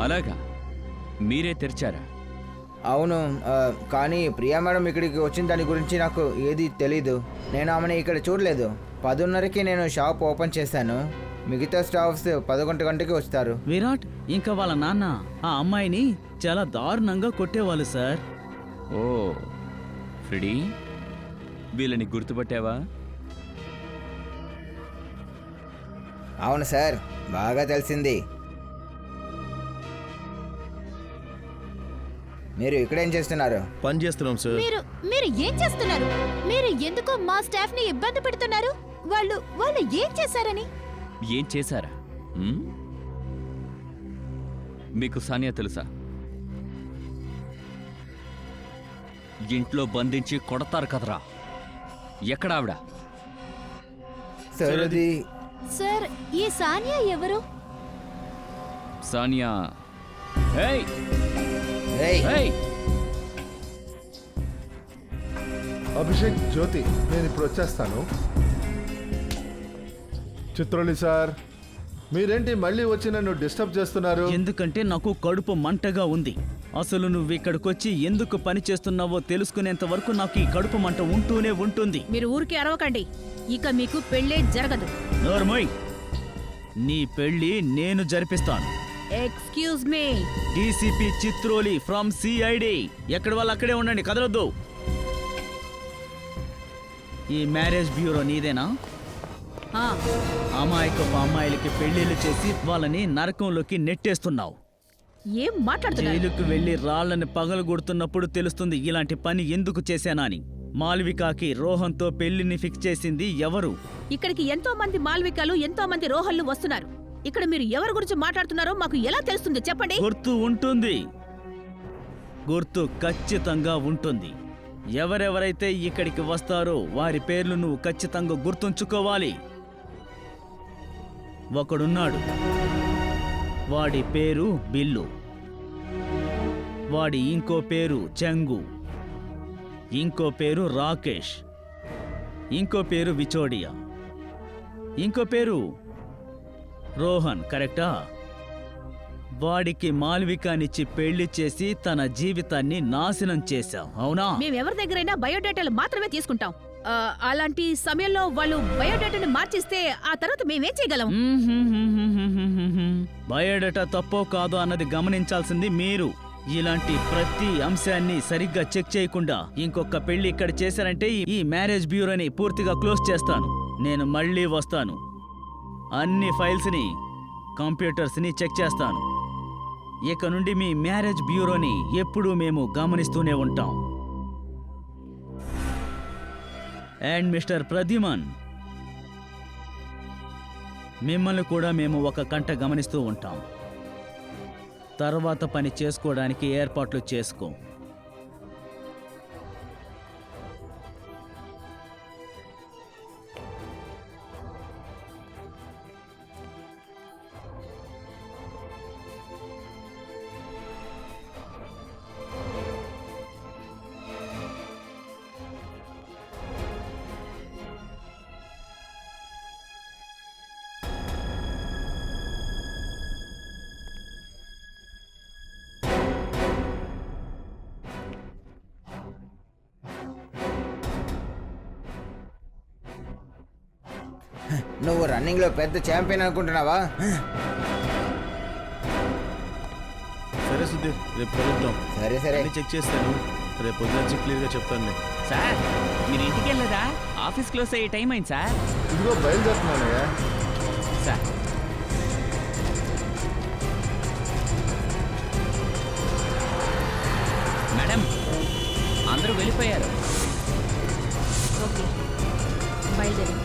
అలాగా? మీరే తెరిచారా? అవును, కానీ ప్రియా మేడం ఇక్కడికి వచ్చిన దాని గురించి నాకు ఏది తెలీదు. నేను ఆమెను ఇక్కడ చూడలేదు. 10:30కి నేను షాప్ ఓపెన్ చేశాను. మిగతా స్టాఫ్స్ 11 గంటకి వస్తారు. విరాట్ ఇంకా వాళ్ళ నాన్న ఆ అమ్మాయిని చాలా దారుణంగా కొట్టేవాళ్ళు సార్. ఓ ఫ్రెడీ, వీళ్ళని గుర్తుపట్టావా? అవును సార్, బాగా తెలిసింది. మీరు ఇక్కడేం చేస్తున్నారు? పని చేస్తున్నాం సార్. మీరు మీరు ఏం చేస్తున్నారు? మీరు ఎందుకు మా స్టాఫ్ ని ఇబ్బంది పెడుతున్నారు? వాళ్ళు ఏం చేశారని? ఏం చేశారా? ఉమ్? మీకు సానియా తెలుసా? ఇంట్లో బంధించి కొడతారు కదరా. ఎక్కడ ఆవిడ? సార్ అది సార్, ఈ సానియా ఎవరు? సానియా. ఏయ్ ఏయ్, ఏయ్, అభిషేక్, జ్యోతి, నేను ఇప్పుడు వచ్చేస్తాను. చిత్రోలి సార్, మీరేంటి మళ్ళీ వచ్చి నన్ను డిస్టర్బ్ చేస్తున్నారు? ఎందుకంటే నాకు కడుపు మంటగా ఉంది. అసలు నువ్వు ఇక్కడికొచ్చి ఎందుకు పని చేస్తున్నావో తెలుసుకునేంత వరకు నాకు ఈ కడుపు మంట ఉంటూనే ఉంటుంది. మీరు ఊరికి అరవకండి. ఇక మీకు పెళ్ళే జరగదు. నోర్మోయ్, నీ పెళ్లి నేను జరిపిస్తాను. Excuse me. DCP Chitroli from CID. ఎక్కడి వాళ్ళు అక్కడే ఉండండి, కదలొద్దు. ఈ మ్యారేజ్ బ్యూరో నీదేనా? అమాయకపు అమ్మాయిలకి పెళ్లిళ్ళు చేసి వాళ్ళని నరకంలోకి నెట్టేస్తున్నావు. ఏం మాట్లాడుతున్నారు? జైలుకు వెళ్లి రాళ్లను పగలగొడుతున్నప్పుడు తెలుస్తుంది ఇలాంటి పని ఎందుకు చేశానా అని. మాల్వికాకి రోహన్తో పెళ్లిని ఫిక్స్ చేసింది ఎవరు? ఇక్కడికి ఎంతో మంది మాల్వికాలు, ఎంతో మంది రోహన్లు వస్తున్నారు. ఇక్కడ మీరు ఎవరి గురించి మాట్లాడుతున్నారో మాకు ఎలా తెలుస్తుంది చెప్పండి. గుర్తు ఉంటుంది, గుర్తు ఖచ్చితంగా ఉంటుంది. ఎవరెవరైతే ఇక్కడికి వస్తారో వారి పేర్లు నువ్వు ఖచ్చితంగా గుర్తుంచుకోవాలి. ఒకడున్నాడు, వాడి పేరు బిల్లు. వాడి ఇంకో పేరు చెంగు. ఇంకో పేరు రాకేష్. ఇంకో పేరు విచోడియా. ఇంకో పేరు రోహన్. కరెక్టా? వాడికి మాల్వికానిచ్చి పెళ్లి చేసి తన జీవితాన్ని నాశనం చేశావు, అవునా? మేమెవరి దగ్గరైనా బయోడేటాలు మాత్రమే తీసుకుంటాం. అలాంటి సమయంలో వాళ్ళు బయోడేటాని మార్చిస్తే ఆ తర్వాత మేమేం చేయగలం? బయోడేటా తప్పో కాదో అన్నది గమనించాల్సింది మీరు. ఇలాంటి ప్రతి అంశాన్ని సరిగ్గా చెక్ చేయకుండా ఇంకొక పెళ్లి ఇక్కడ చేశారంటే ఈ మ్యారేజ్ బ్యూరోని పూర్తిగా క్లోజ్ చేస్తాను. నేను మళ్ళీ వస్తాను. అన్ని ఫైల్స్ని, కంప్యూటర్స్ని చెక్ చేస్తాను. ఇక నుండి మీ మ్యారేజ్ బ్యూరోని ఎప్పుడూ మేము గమనిస్తూనే ఉంటాం. అండ్ మిస్టర్ ప్రద్యుమన్, మిమ్మల్ని కూడా మేము ఒక కంట గమనిస్తూ ఉంటాం. తర్వాత పని చేసుకోవడానికి ఏర్పాట్లు చేసుకో. నువ్వు రన్నింగ్లో పెద్ద ఛాంపియన్ అనుకుంటున్నావా? సరే సుధీర్, రేపు కలుద్దాం. సరే సరే, అన్ని చెక్ చేస్తాను. రేపు పొద్దున క్లియర్గా చెప్తాను నేను. సార్, మీరు ఇంటికి వెళ్ళదా? ఆఫీస్ క్లోజ్ అయ్యే టైం అయింది సార్. ఇదిగో బయలుదేరుతున్నానయ్యా. సార్, మేడం, అందరూ వెళ్ళిపోయారు. ఓకే, బయలుదేరి.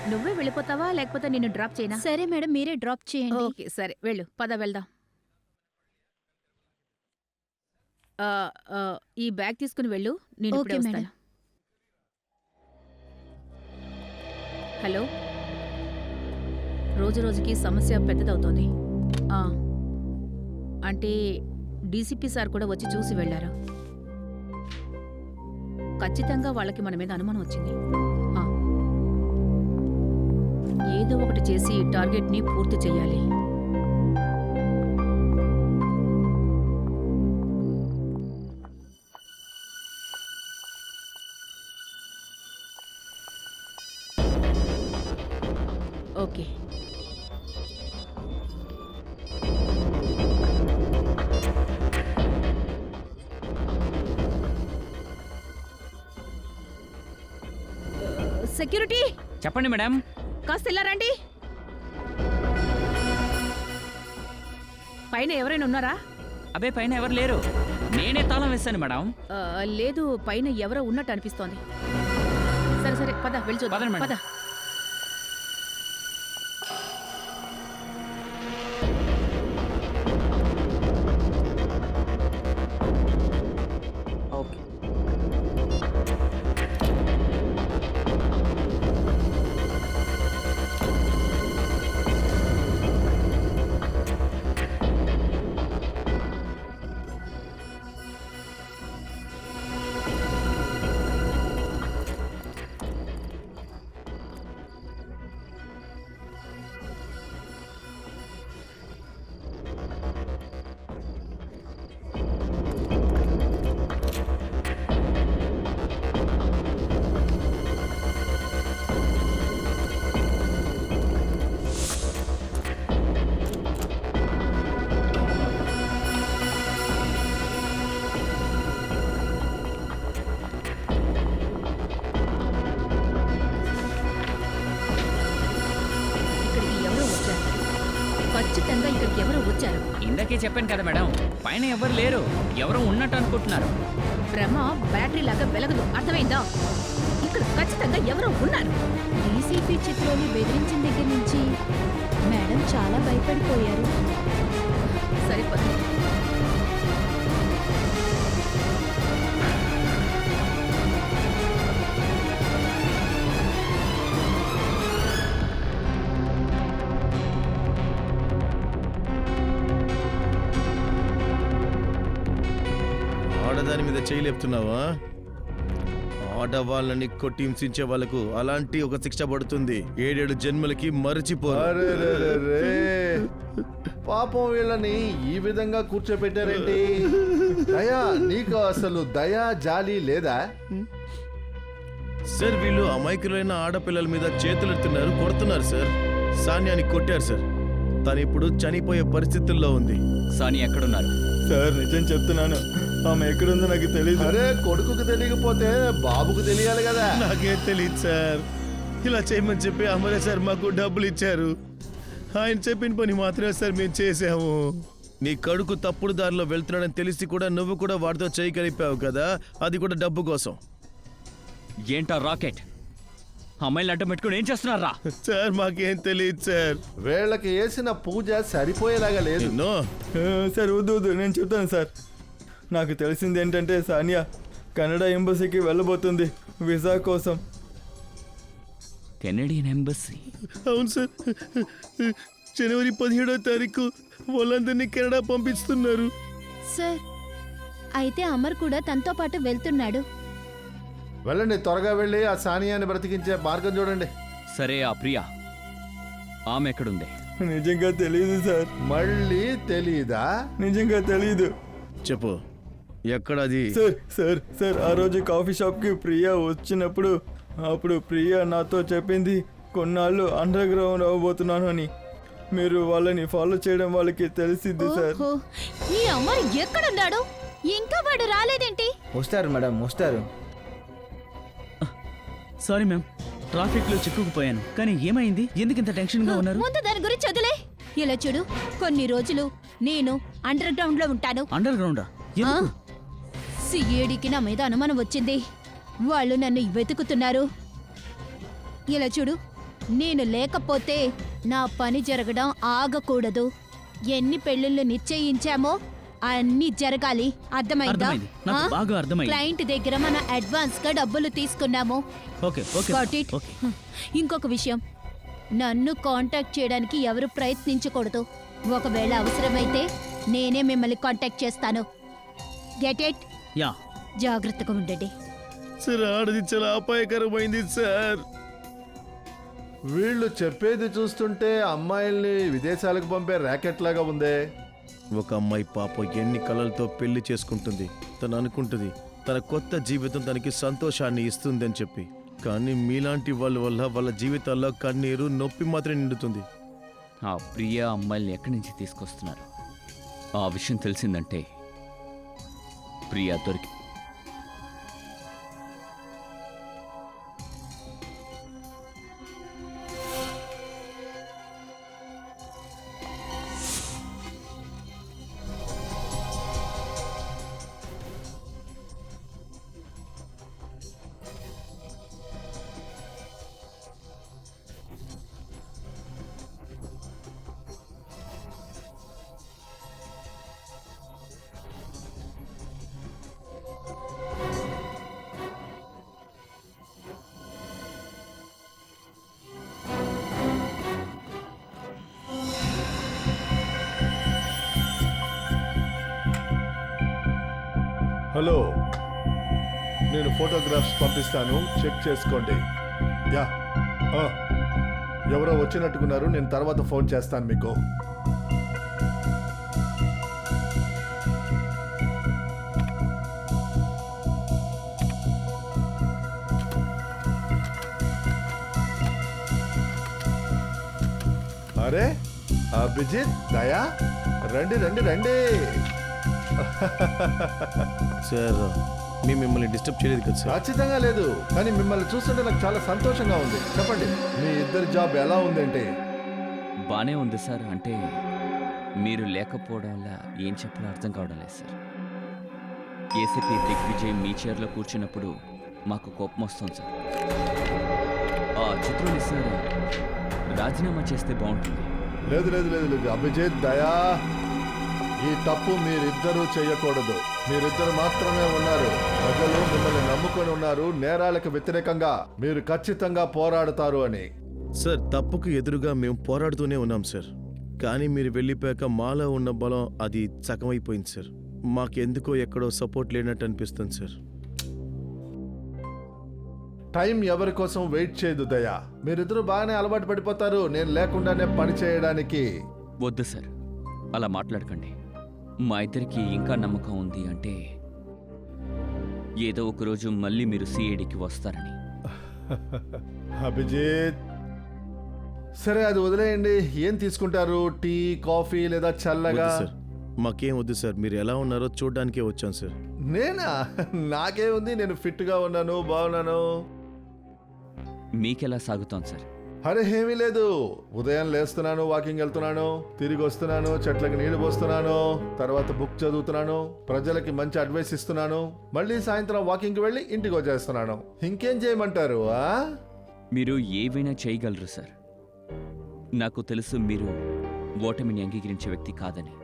నువ్వే వెళ్ళిపోతావా లేకపోతే నిన్ను డ్రాప్ చేయనా? సరే మేడం, మీరే డ్రాప్ చేయండి. ఓకే సరే, వెళ్ళు. పద వెళ్దాం. ఈ బ్యాగ్ తీసుకుని వెళ్ళు. నేను ఇప్పుడే ఓకే, వస్తాను. హలో, రోజు రోజుకి సమస్య పెద్దదవుతోంది. అంటే డీసీపీ సార్ కూడా వచ్చి చూసి వెళ్ళారు. ఖచ్చితంగా వాళ్ళకి మన మీద అనుమానం వచ్చింది. ఆ. ఏదో ఒకటి చేసి టార్గెట్ ని పూర్తి చెయ్యాలి. ఓకే. సెక్యూరిటీ, చెప్పండి మేడం. కాస్త ఇలా రండి. పైన ఎవరైనా ఉన్నారా? అబే పైన ఎవరు లేరు. నేనే తాళం వేశాను మేడం. లేదు, పైన ఎవరో ఉన్నట్టు అనిపిస్తోంది. సరే సరే, పద వెళ్ళి చూద్దాం. పదండి మేడం. పద. ఓకే. ఖచ్చితంగా ఇక్కడికి ఎవరో వచ్చారు. ఇందాకే చెప్పాను కదా మేడం, పైన ఎవరు లేరు. ఎవరో ఉన్నట్టు అనుకుంటున్నారు. భ్రమ బ్యాటరీ లాగా వెలగదు, అర్థమైందా? ఇక్కడ ఖచ్చితంగా ఎవరో ఉన్నారు. డీసీపీ చిత్రోని బెదిరించిన దగ్గర నుంచి మేడం చాలా భయపడిపోయారు. సరిపోతుంది. ఆడదాని మీద చేయి లేపుతున్నావా? ఆడవాళ్ళని కొట్టి హింసించే వాళ్ళకు అలాంటి ఒక శిక్ష పడుతుంది. 7 జన్మలకి మరచిపోరు. అరెరెరెరే. పాపం వీళ్ళని ఈ విధంగా కూర్చోబెట్టారేంటి? దయా, నీకు అసలు దయా జాలి లేదా? సార్, వీళ్ళు అమాయకులైన ఆడపిల్లల మీద చేతులెడుతున్నారు, కొడుతున్నారు సార్. సాన్యాని కొట్టారు సార్. తను ఇప్పుడు చనిపోయే పరిస్థితుల్లో ఉంది. సానియా ఎక్కడున్నారు? సార్ నిజం చెప్తున్నాను, ఆమె ఎక్కడుందో నాకు తెలియదు. అరే, కొడుకుకు తెలియకపోతే బాబుకు తెలియాలి కదా. నాకేం తెలియదు సార్. ఇలా చేయమని చెప్పి అమరే సార్ మాకు డబ్బులు ఇచ్చారు. ఆయన చెప్పిన పని మాత్రమే సార్ మేము చేసాము. నీ కడుకు తప్పుడు దారిలో వెళ్తున్నాడని తెలిసి కూడా నువ్వు కూడా వాడితో చేయి కలిపావు కదా, అది కూడా డబ్బు కోసం. ఏంటా రాకెట్? అమ్మాయిలు అడ్డం పెట్టుకుని ఏం చేస్తున్నారా? సార్ మాకేం తెలియదు సార్. వీళ్ళకి వేసిన పూజ సరిపోయేలాగా లేదు. నో సార్ వద్దు వద్దు, నేను చెప్తాను సార్. నాకు తెలిసింది ఏంటంటే సానియా కెనడా ఎంబసీకి వెళ్ళబోతుంది వీసా కోసం. Canadian embassy? అవును సార్, జనవరి 17వ తారీఖు వాళ్ళందరినీ కెనడా పంపిస్తున్నారు. సార్, అయితే అమర్ కూడా తనతో పాటు వెళ్తున్నాడు. వెళ్ళండి, త్వరగా వెళ్ళి ఆ సానియాని బ్రతికించే మార్గం చూడండి. సరే, ఆ ప్రియా ఆమె ఎక్కడుంది? నిజంగా తెలియదు సార్. మళ్ళీ తెలీదా? నిజంగా తెలియదు. చెప్పు, ఎక్కడది? సార్ సార్ సార్ ఆ రోజు కాఫీ షాప్కి ప్రియా వచ్చినప్పుడు అప్పుడు ప్రియా నాతో చెప్పింది కొన్నాళ్ళు అండర్ గ్రౌండ్ అవ్వబోతున్నాను అని. మీరు వాళ్ళని ఫాలో చేయడం వాళ్ళకి తెలిసిద్ది సార్. ఓహో, ఈ అమర్ ఎక్కడున్నాడు? ఇంకా వాడు రాలేదేంటి? వస్తారు మేడం, వస్తారు. సారీ మ్యామ్, ట్రాఫిక్ లో చిక్కుకుపోయాను. కానీ ఏమైంది? ఎందుకు ఇంత టెన్షన్ గా ఉన్నారు? ముందు దాని గురించి వదిలే. ఇలా చూడు, కొన్ని రోజులు నేను అండర్ గ్రౌండ్ లో ఉంటాను. అండర్ గ్రౌండా? ఎందుకు? సిఏడికి నా మీద అనుమానం వచ్చింది. వాళ్ళు నన్ను వెతుకుతున్నారు. ఇలా చూడు, నేను లేకపోతే నా పని జరగడం ఆగకూడదు. ఎన్ని పెళ్లిళ్ళు నిశ్చయించామో అన్ని జరగాలి. అర్థమైందా? అర్థమైంది, నాకు బాగా అర్థమైంది. క్లయింట్ దగ్గర మన అడ్వాన్స్ గా డబ్బులు తీసుకున్నాము. Okay okay Got it? Okay. ఇంకొక విషయం, నన్ను కాంటాక్ట్ చేయడానికి ఎవరు ప్రయత్నించకూడదు. ఒకవేళ అవసరమైతే నేనే మిమ్మల్ని కాంటాక్ట్ చేస్తాను. Get it? యా. జాగ్రత్తగా ఉండండి. సార్ ఆడది చాలా అపాయకరమైంది సార్. వీళ్ళు చెప్పేది చూస్తుంటే అమ్మాయిల్ని విదేశాలకు పంపే ర్యాకెట్ లాగా ఉందే. ఒక అమ్మాయి పాప ఎన్ని కలలతో పెళ్లి చేసుకుంటుంది. తను అనుకుంటుంది తన కొత్త జీవితం తనకి సంతోషాన్ని ఇస్తుందని చెప్పి. కానీ మీలాంటి వాళ్ళ వల్ల వాళ్ళ జీవితాల్లో కన్నీరు నొప్పి మాత్రం నిండుతుంది. ఆ ప్రియా అమ్మాయిల్ని ఎక్కడి నుంచి తీసుకొస్తున్నారు? ఆ విషయం తెలిసిందంటే ప్రియా దొరికి హలో, నేను ఫోటోగ్రాఫ్స్ పంపిస్తాను, చెక్ చేసుకోండి. యా, ఎవరో వచ్చినట్టుకున్నారు. నేను తర్వాత ఫోన్ చేస్తాను మీకు. అరే అభిజిత్, దయా, రండి రండి రండి. సార్ మేము మిమ్మల్ని డిస్టర్బ్ చేయలేదు కదా సార్? ఖచ్చితంగా లేదు, కానీ మిమ్మల్ని చూస్తుంటే నాకు చాలా సంతోషంగా ఉంది. చెప్పండి, మీ ఇద్దరి జాబ్ ఎలా ఉందంటే? బానే ఉంది సార్. అంటే మీరు లేకపోవడం వల్ల ఏం చెప్పాలో అర్థం కావడం లేదు సార్. ఏసీపీ దిగ్విజయ్ మీ చైర్లో కూర్చున్నప్పుడు మాకు కోపం వస్తుంది సార్. ఆ చిత్రుని సార్ రాజీనామా చేస్తే బాగుంటుంది. లేదు లేదు లేదు లేదు అభిజిత్, దయా, ఈ తప్పు మీరిద్దరూ చేయకూడదు. మీరిద్దరు మాత్రమే ఉన్నారు. ప్రజలు మిమ్మల్ని నమ్ముకొని ఉన్నారు. నేరాలకు వ్యతిరేకంగా మీరు ఖచ్చితంగా పోరాడతారు అని. సార్ తప్పుకు ఎదురుగా మేము పోరాడుతూనే ఉన్నాం సార్. కానీ మీరు వెళ్ళిపోయాక మాలో ఉన్న బలం అది సగమైపోయింది సార్. మాకెందుకో ఎక్కడో సపోర్ట్ లేనట్టు అనిపిస్తుంది సార్. టైం ఎవరి కోసం వెయిట్ చేయదు దయా. మీరిద్దరూ బాగానే అలవాటు పడిపోతారు నేను లేకుండానే పని చేయడానికి. వద్దు సార్, అలా మాట్లాడకండి. మా ఇద్దరికి ఇంకా నమ్మకం ఉంది అంటే ఏదో ఒకరోజు మళ్ళీ మీరు సిఐడికి వస్తారని. అభిజిత్, సరే అది వదిలేయండి. ఏం తీసుకుంటారు? టీ, కాఫీ లేదా చల్లగా? వద్దు సార్, మాకేం వద్దు సార్. మీరు ఎలా ఉన్నారో చూడడానికే వచ్చాను సార్. నేనా? నాకేముంది, నేను ఫిట్గా ఉన్నాను, బాగున్నాను. మీకెలా సాగుతోంది సార్? అరే ఏమీ లేదు, ఉదయం లేస్తున్నాను, వాకింగ్ వెళ్తున్నాను, తిరిగి వస్తున్నాను, చెట్లకి నీళ్లు పోస్తున్నాను, తర్వాత బుక్ చదువుతున్నాను, ప్రజలకి మంచి అడ్వైస్ ఇస్తున్నాను, మళ్ళీ సాయంత్రం వాకింగ్కి వెళ్ళి ఇంటికి వచ్చేస్తున్నాను. ఇంకేం చేయమంటారు? మీరు ఏవైనా చేయగలరు సార్. నాకు తెలుసు మీరు ఓటమిని అంగీకరించే వ్యక్తి కాదని.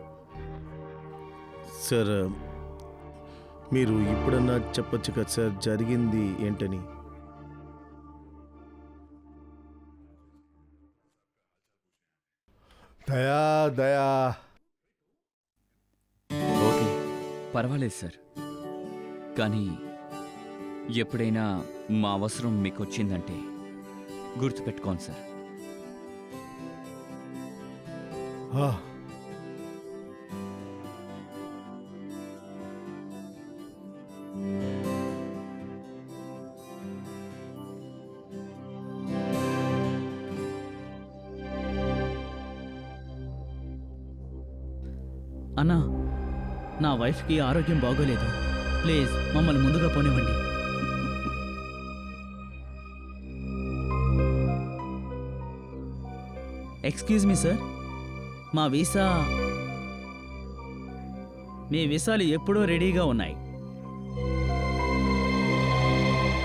సార్ మీరు ఇప్పుడన్నా చెప్పొచ్చు కదా సార్ జరిగింది ఏంటని. దయా దయా. ఓకే, పర్వాలేదు సార్. కానీ ఎప్పుడైనా మా అవసరం మీకు వచ్చిందంటే గుర్తుపెట్టుకోండి సార్. అన్నా, నా వైఫ్కి ఆరోగ్యం బాగోలేదు. ప్లీజ్ మమ్మల్ని ముందుగా పోనివ్వండి. ఎక్స్క్యూజ్ మీ సార్, మీ వీసాలు ఎప్పుడూ రెడీగా ఉన్నాయి.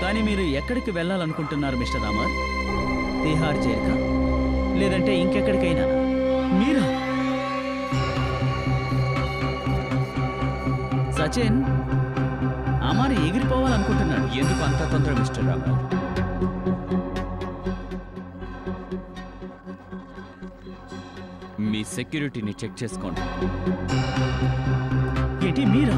కానీ మీరు ఎక్కడికి వెళ్ళాలనుకుంటున్నారు మిస్టర్ రామర్? తిహార్ జైలుకా లేదంటే ఇంకెక్కడికైనా? మీరా? సచిన్, అమారి ఎగిరిపోవాలనుకుంటున్నాడు. ఎందుకు అంత తొందర మిస్టర్ రామర్? మీ సెక్యూరిటీని చెక్ చేసుకోండి. ఏంటి మీరా?